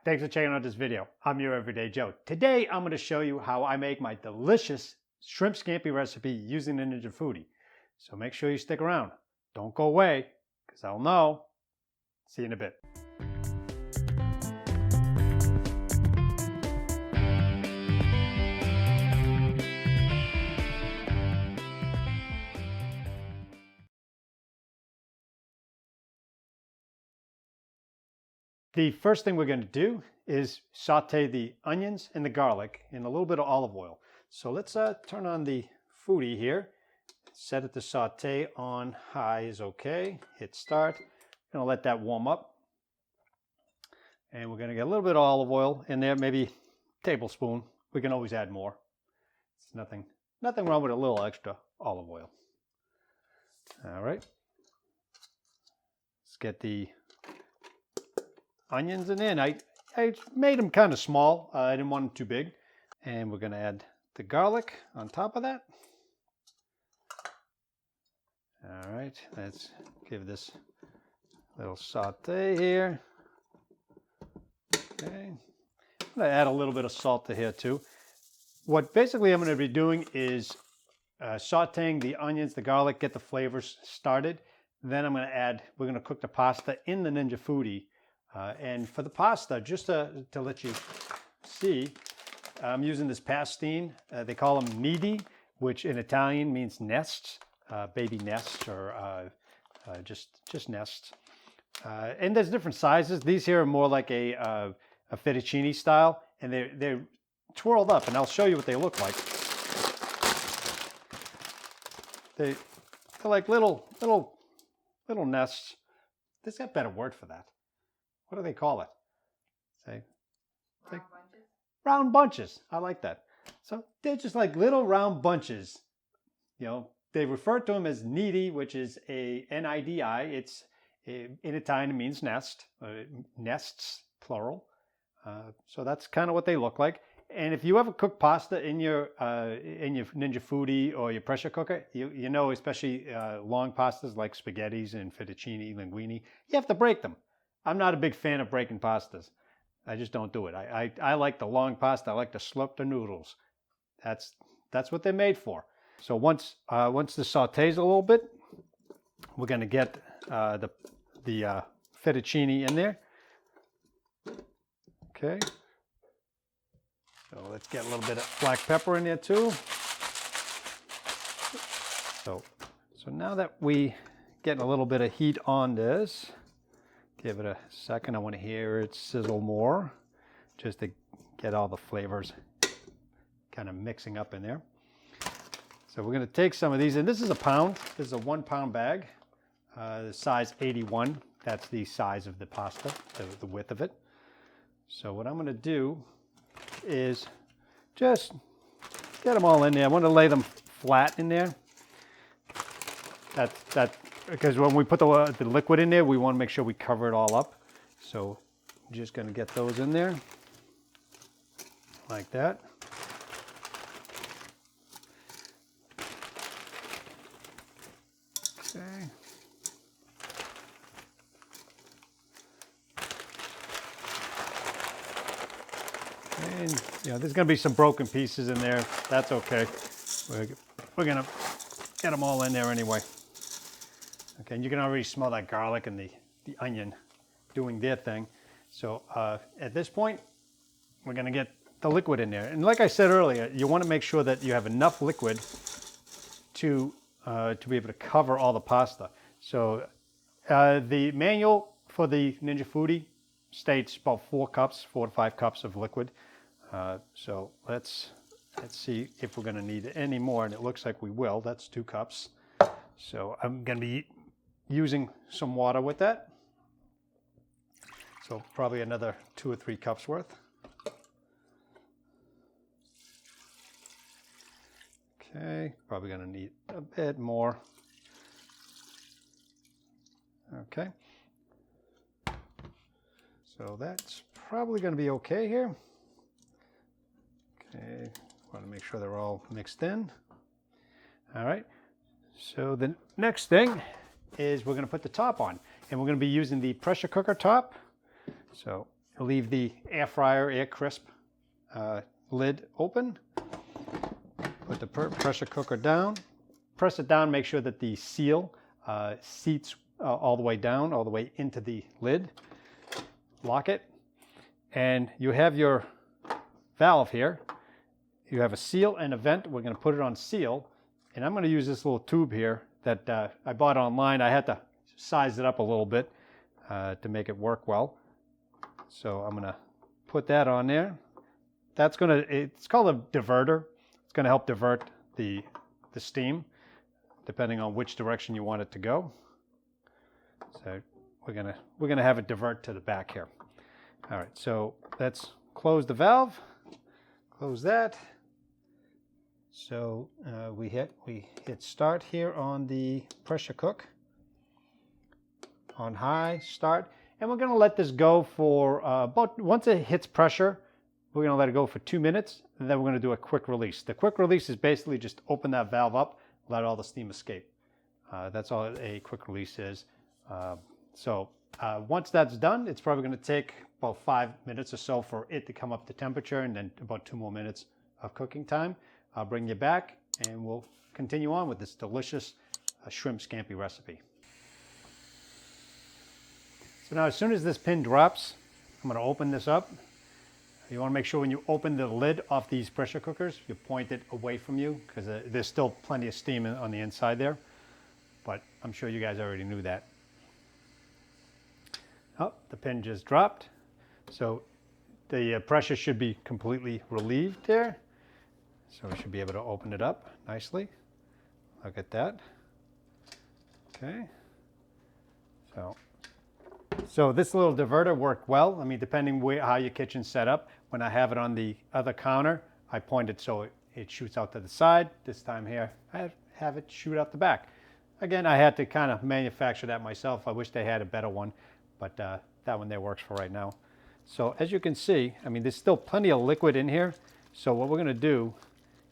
Thanks for checking out this video. I'm your Everyday Joe. Today I'm going to show you how I make my delicious shrimp scampi recipe using the Ninja Foodi. So make sure you stick around. Don't go away, because I'll know. See you in a bit. The first thing we're going to do is saute the onions and the garlic in a little bit of olive oil. So let's turn on the Foodi here. Set it to saute on high is okay. Hit start. I'm going to let that warm up. And we're going to get a little bit of olive oil in there, maybe a tablespoon. We can always add more. It's nothing wrong with a little extra olive oil. All right. Let's get the onions in there. And I made them kind of small. I didn't want them too big. And we're going to add the garlic on top of that. All right, let's give this a little saute here. Okay, I'm going to add a little bit of salt to here too. What basically I'm going to be doing is sauteing the onions, the garlic, get the flavors started. Then I'm going to add, we're going to cook the pasta in the Ninja Foodi. And for the pasta, just to let you see, I'm using this pastine. They call them nidi, which in Italian means nests. Baby nests or just nests. And there's different sizes. These here are more like a fettuccine style, and they're twirled up, and I'll show you what they look like. They're like little nests. There's got a better word for that. What do they call it? Say, round bunches. Round bunches. I like that. So they're just like little round bunches. You know, they refer to them as nidi, which is a N-I-D-I. It's in Italian, it means nest, nests, plural. So that's kind of what they look like. And if you ever cook pasta in your Ninja Foodi or your pressure cooker, you know, especially long pastas like spaghettis and fettuccine, linguine, you have to break them. I'm not a big fan of breaking pastas. I just don't do it. I like the long pasta. I like to slurp the noodles. That's what they're made for. So once this sautés a little bit, we're going to get the fettuccine in there. Okay. So let's get a little bit of black pepper in there too. So now that we getting a little bit of heat on this, give it a second. I want to hear it sizzle more, just to get all the flavors kind of mixing up in there. So we're going to take some of these, and this is a pound. This is a 1 pound bag, the size 81. That's the size of the pasta, the width of it. So what I'm going to do is just get them all in there. I want to lay them flat in there. Because when we put the liquid in there, we want to make sure we cover it all up. So I'm just going to get those in there like that. Okay. And you know, there's going to be some broken pieces in there. That's okay. We're going to get them all in there anyway. Okay, and you can already smell that garlic and the onion doing their thing. So at this point, we're going to get the liquid in there. And like I said earlier, you want to make sure that you have enough liquid to be able to cover all the pasta. So the manual for the Ninja Foodi states about 4 to 5 cups of liquid. So let's see if we're going to need any more, and it looks like we will. That's 2 cups. So I'm going to be using some water with that. So probably another 2 or 3 cups worth. Okay, probably going to need a bit more. Okay. So that's probably going to be okay here. Okay, want to make sure they're all mixed in. All right. So the next thing is we're going to put the top on, and we're going to be using the pressure cooker top. So leave the air fryer air crisp lid open. Put the pressure cooker down. Press it down, make sure that the seal seats all the way down, all the way into the lid. Lock it. And you have your valve here. You have a seal and a vent. We're going to put it on seal. And I'm going to use this little tube here that I bought online. I had to size it up a little bit to make it work well. So I'm going to put that on there. It's called a diverter. It's going to help divert the steam depending on which direction you want it to go. So we're gonna have it divert to the back here. All right, so let's close the valve. Close that. So we hit start here on the pressure cook. On high, start, and we're gonna let this go for once it hits pressure, we're gonna let it go for 2 minutes, and then we're gonna do a quick release. The quick release is basically just open that valve up, let all the steam escape. That's all a quick release is. Once that's done, it's probably going to take about 5 minutes or so for it to come up to temperature, and then about 2 more minutes of cooking time. I'll bring you back and we'll continue on with this delicious shrimp scampi recipe. So now as soon as this pin drops, I'm going to open this up. You want to make sure when you open the lid off these pressure cookers, you point it away from you because there's still plenty of steam on the inside there. But I'm sure you guys already knew that. Oh, the pin just dropped. So the pressure should be completely relieved there. So we should be able to open it up nicely. Look at that. Okay. So this little diverter worked well. I mean, depending how your kitchen's set up. When I have it on the other counter, I point it so it shoots out to the side. This time here, I have it shoot out the back. Again, I had to kind of manufacture that myself. I wish they had a better one, but that one there works for right now. So as you can see, I mean, there's still plenty of liquid in here. So what we're gonna do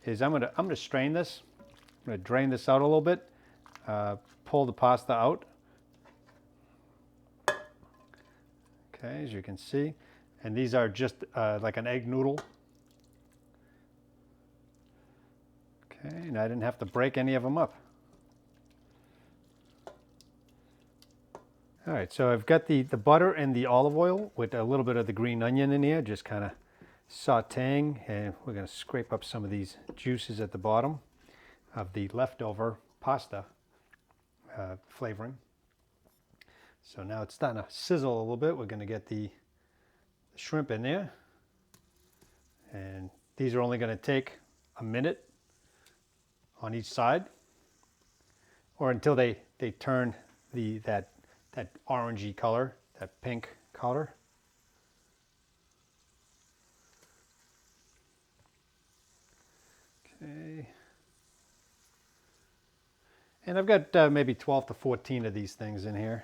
is I'm gonna strain this. I'm gonna drain this out a little bit, pull the pasta out. Okay, as you can see. And these are just like an egg noodle. Okay, and I didn't have to break any of them up. All right, so I've got the butter and the olive oil with a little bit of the green onion in here, just kind of sauteing, and we're going to scrape up some of these juices at the bottom of the leftover pasta flavoring. So now it's starting to sizzle a little bit. We're going to get the shrimp in there, and these are only going to take a minute on each side, or until they turn that orangey color, that pink color. Okay. And I've got maybe 12 to 14 of these things in here.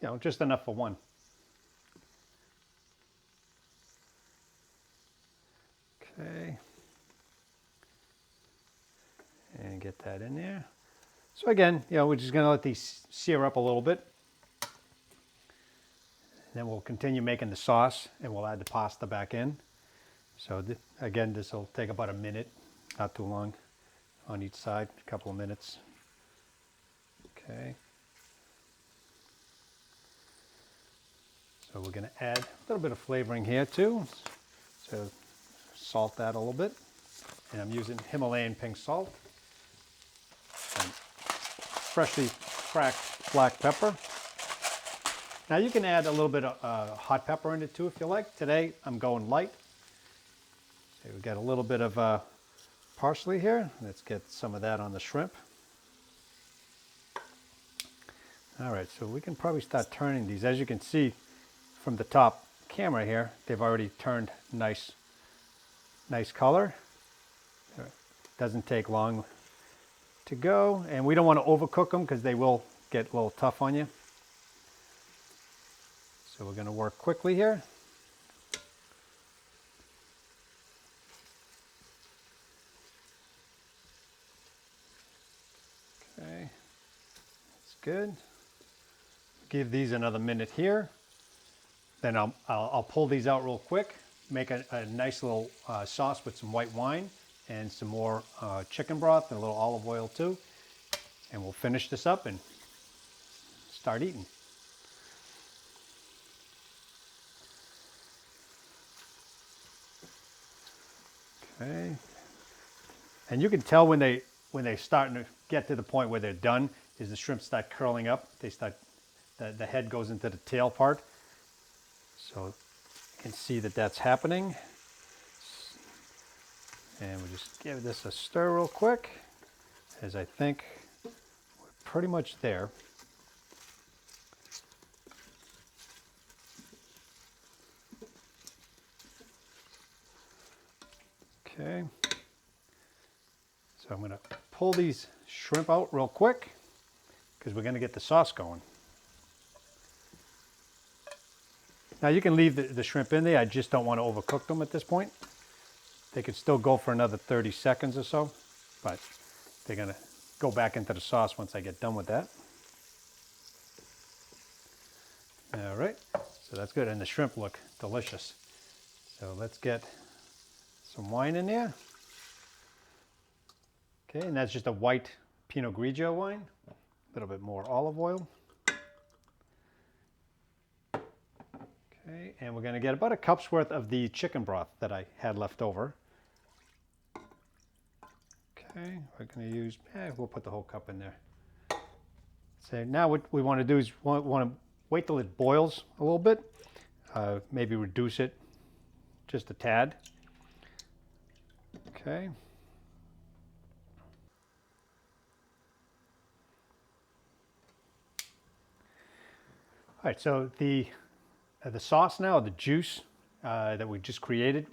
You know, just enough for one. Okay. And get that in there. So again, you know, we're just going to let these sear up a little bit. Then we'll continue making the sauce, and we'll add the pasta back in. So again, this will take about a minute, not too long, on each side, a couple of minutes. Okay. So we're going to add a little bit of flavoring here too. So salt that a little bit. And I'm using Himalayan pink salt. And freshly cracked black pepper. Now you can add a little bit of hot pepper in it too if you like. Today I'm going light. So we've got a little bit of parsley here. Let's get some of that on the shrimp. All right, so we can probably start turning these. As you can see from the top camera here, they've already turned nice color. It doesn't take long to go, and we don't want to overcook them because they will get a little tough on you. So we're going to work quickly here. Okay, that's good. Give these another minute here. Then I'll pull these out real quick, make a nice little sauce with some white wine and some more chicken broth and a little olive oil too. And we'll finish this up and start eating. Okay. And you can tell when they're starting to get to the point where they're done, is the shrimp start curling up. They start, the head goes into the tail part. So you can see that that's happening. And we'll just give this a stir real quick, as I think we're pretty much there. Okay. So I'm going to pull these shrimp out real quick because we're going to get the sauce going. Now you can leave the shrimp in there. I just don't want to overcook them at this point. They could still go for another 30 seconds or so, but they're going to go back into the sauce once I get done with that. All right, so that's good. And the shrimp look delicious. So let's get some wine in there. Okay, and that's just a white Pinot Grigio wine. A little bit more olive oil. Okay, and we're going to get about a cup's worth of the chicken broth that I had left over. Okay, we're going to use, we'll put the whole cup in there. So now what we want to do is want to wait till it boils a little bit. Maybe reduce it just a tad. Okay. All right, so the sauce now, the juice that we just created,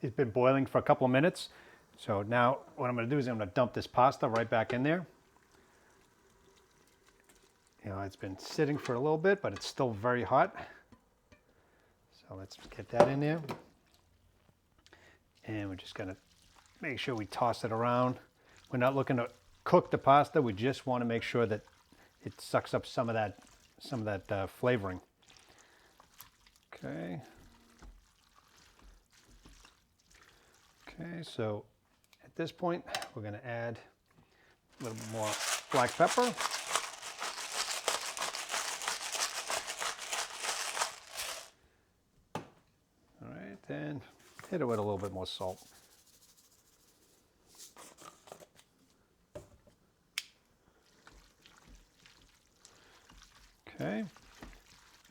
it's been boiling for a couple of minutes. So now what I'm going to do is I'm going to dump this pasta right back in there. You know, it's been sitting for a little bit, but it's still very hot. So let's get that in there. And we're just going to make sure we toss it around. We're not looking to cook the pasta. We just want to make sure that it sucks up some of that flavoring. Okay. Okay, so at this point, we're going to add a little more black pepper. All right, and hit it with a little bit more salt. Okay.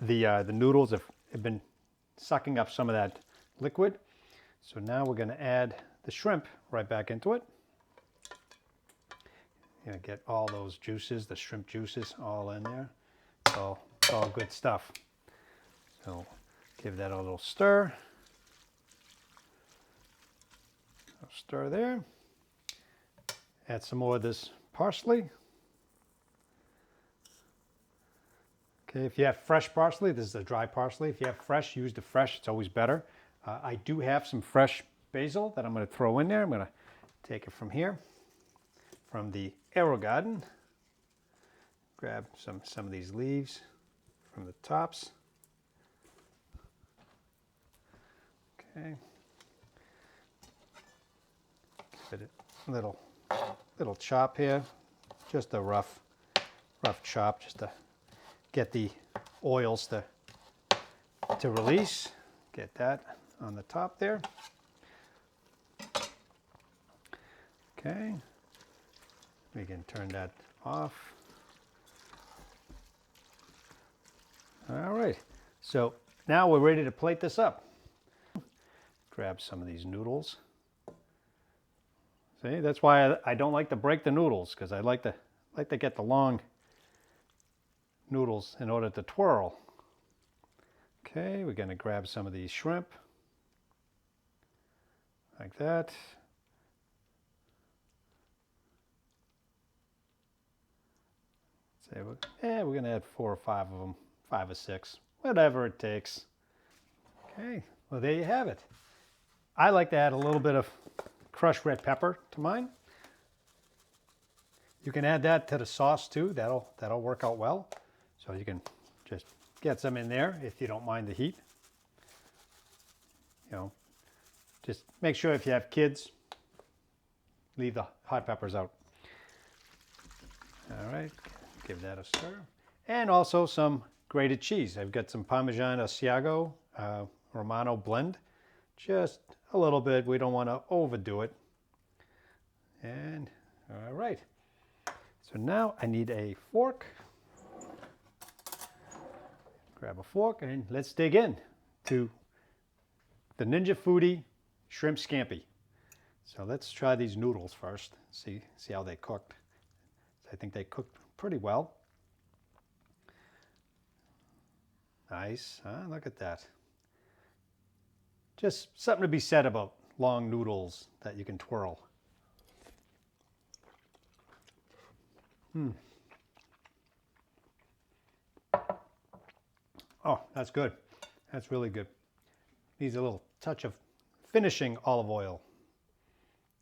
The noodles have been sucking up some of that liquid. So now we're going to add the shrimp right back into it. You know, get all those juices, the shrimp juices, all in there. It's all good stuff. So give that a little stir. Stir there. Add some more of this parsley. Okay, if you have fresh parsley, this is the dry parsley. If you have fresh, use the fresh. It's always better. I do have some fresh basil that I'm going to throw in there. I'm going to take it from here, from the Aero Garden. Grab some of these leaves from the tops. Okay. Give it a little chop here. Just a rough chop, just to get the oils to release. Get that on the top there. Okay, we can turn that off. All right, so now we're ready to plate this up. Grab some of these noodles. See, that's why I don't like to break the noodles, because I like to get the long noodles in order to twirl. Okay, we're going to grab some of these shrimp like that. Say we're going to add 4 or 5 of them, 5 or 6, whatever it takes. Okay, well there you have it. I like to add a little bit of crushed red pepper to mine. You can add that to the sauce too. That'll work out well. So you can just get some in there if you don't mind the heat. You know, just make sure if you have kids, leave the hot peppers out. All right, give that a stir. And also some grated cheese. I've got some Parmesan Asiago Romano blend. Just a little bit. We don't want to overdo it. And all right. So now I need a fork. Grab a fork and let's dig in to the Ninja Foodi Shrimp Scampi. So let's try these noodles first. See how they cooked. I think they cooked pretty well. Nice, huh? Look at that. Just something to be said about long noodles that you can twirl. Oh, that's good. That's really good. Needs a little touch of finishing olive oil,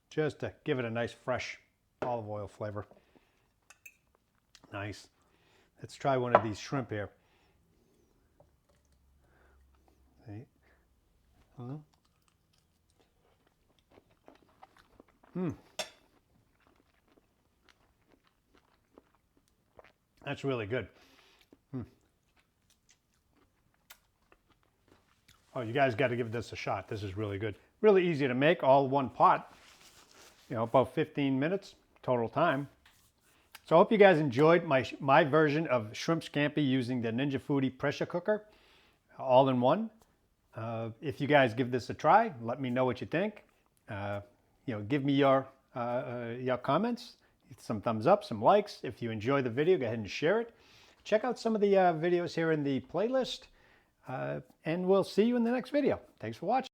just to give it a nice fresh olive oil flavor. Nice. Let's try one of these shrimp here. See? That's really good. Oh, you guys got to give this a shot. This is really good. Really easy to make, all one pot. You know, about 15 minutes total time. So I hope you guys enjoyed my version of shrimp scampi using the Ninja Foodi pressure cooker, all in one. If you guys give this a try, let me know what you think. You know, give me your comments, some thumbs up, some likes. If you enjoy the video, go ahead and share it. Check out some of the videos here in the playlist, and we'll see you in the next video. Thanks for watching.